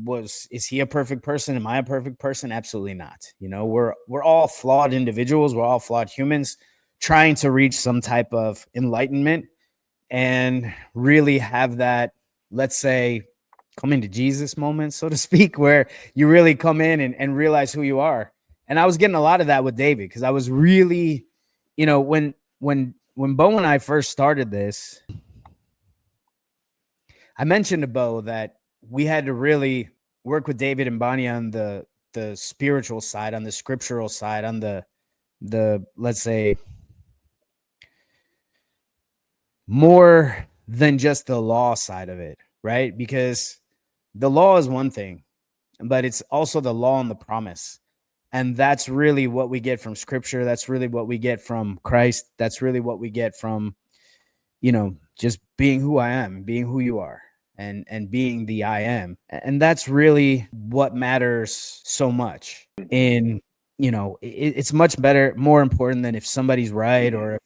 is he a perfect person? Am I a perfect person? Absolutely not. You know, we're all flawed individuals. We're all flawed humans trying to reach some type of enlightenment and really have that, let's say, coming to Jesus moment, so to speak, where you really come in and realize who you are. And I was getting a lot of that with David because I was really, you know, when Bo and I first started this, I mentioned to Bo that we had to really work with David and Bonnie on the spiritual side, on the scriptural side, on the let's say more than just the law side of it, right? Because the law is one thing, but it's also the law and the promise. And that's really what we get from scripture. That's really what we get from Christ. That's really what we get from, you know, just being who I am, being who you are, and being the I am. And that's really what matters so much. In, you know, it's much better, more important than if somebody's right or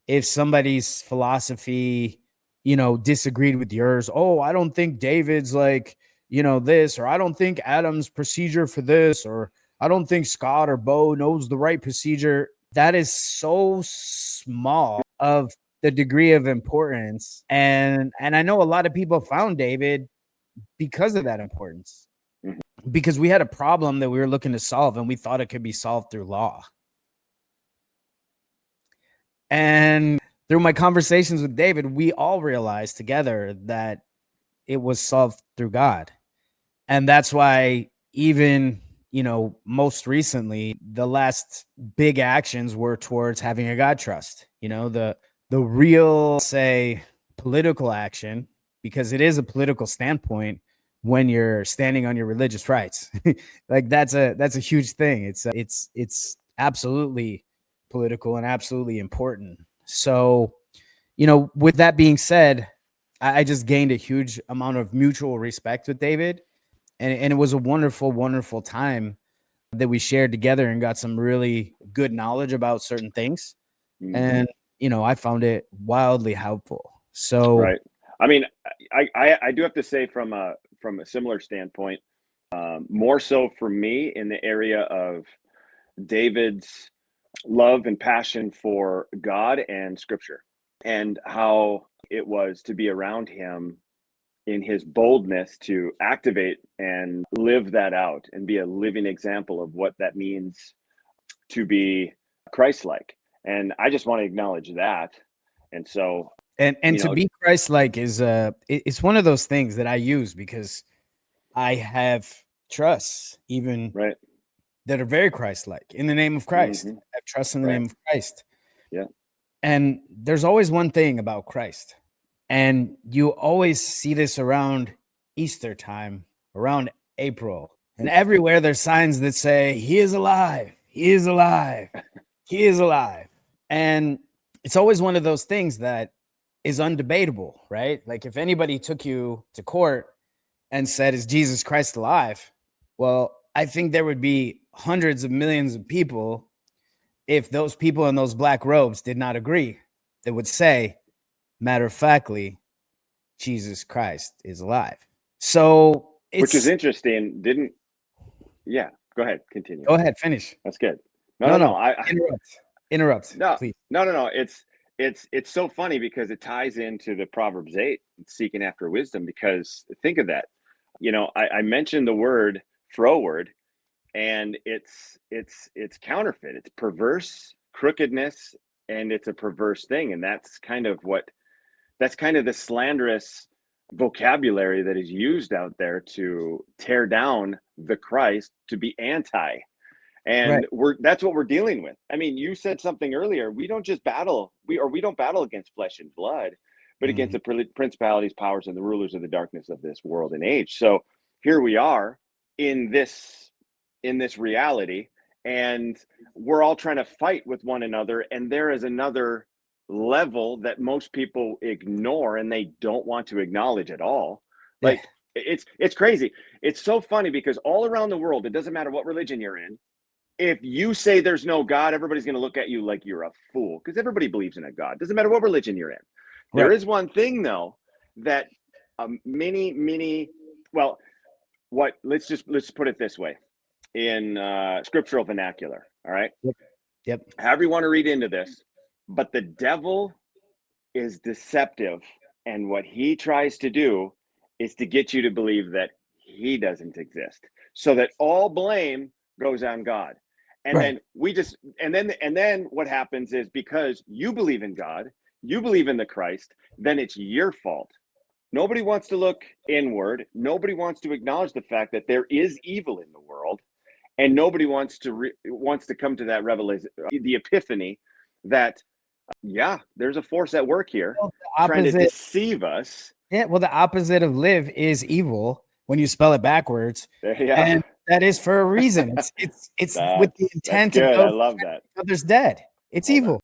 if somebody's philosophy, you know, disagreed with yours. Oh, I don't think David's like, you know, this, or I don't think Adam's procedure for this, or I don't think Scott or Bo knows the right procedure. That is so small of the degree of importance. And I know a lot of people found David because of that importance. Mhm. Because we had a problem that we were looking to solve and we thought it could be solved through law. And through my conversations with David, we all realized together that it was solved through God. And that's why even, you know, most recently, the last big actions were towards having a God trust. You know, the real, say, political action, because it is a political standpoint when you're standing on your religious rights. Like that's a huge thing. It's absolutely political and absolutely important. So, you know, with that being said, I just gained a huge amount of mutual respect with David. And it was a wonderful, wonderful time that we shared together and got some really good knowledge about certain things. Mhm. And, you know, I found it wildly helpful. So, Right. I mean, I do have to say from a similar standpoint, more so for me in the area of David's love and passion for God and Scripture, and how it was to be around him in his boldness to activate and live that out and be a living example of what that means to be Christ-like. And I just want to acknowledge that. And so, and you to know, be Christ-like is it's one of those things that I use because I have trusts even right. that are very Christ-like in the name of Christ. Hmm. I have trust in the Right. name of Christ. Yeah. And there's always one thing about Christ. And you always see this around Easter time, around April. And everywhere there's signs that say, he is alive, he is alive, he is alive. And it's always one of those things that is undebatable, right? Like if anybody took you to court and said, is Jesus Christ alive? Well, I think there would be hundreds of millions of people if those people in those black robes did not agree. They would say, matter of factly, Jesus Christ is alive. So Which is it's interesting. Didn't, yeah, go ahead, continue. go ahead, finish. That's good. No, No, no, no. no, interrupt, No, please. no, no, no. It's so funny because it ties into the Proverbs 8, seeking after wisdom, because think of that. You know, I mentioned the word froward, and it's counterfeit. It's perverse, crookedness, and it's a perverse thing. And that's kind of the slanderous vocabulary that is used out there to tear down the Christ, to be anti. Right. And that's what we're dealing with. I mean, you said something earlier. We don't just battle, we don't battle against flesh and blood, but against Mhm. the principalities, powers, and the rulers of the darkness of this world and age. So here we are in this reality, and we're all trying to fight with one another. And there is another level that most people ignore and they don't want to acknowledge at all. Yeah. Like, it's crazy. It's so funny because all around the world, it doesn't matter what religion you're in, if you say there's no God, everybody's going to look at you like you're a fool, because everybody believes in a God. Doesn't matter what religion you're in. There Right. is one thing, though, that many, well, let's put it this way in scriptural vernacular. All right. Yep. However you want to read into this, but the devil is deceptive, and what he tries to do is to get you to believe that he doesn't exist, so that all blame goes on God. And Right. then and then what happens is, because you believe in God, you believe in the Christ, then it's your fault. Nobody wants to look inward. Nobody wants to acknowledge the fact that there is evil in the world, and nobody wants to come to that revelation, the epiphany, that yeah, there's a force at work here Well, the trying to opposite. deceive us. Yeah. Well, the opposite of live is evil when you spell it backwards, Yeah, and that is for a reason. It's with the that's intent to good. I go love that. others dead. It's Hold on. evil.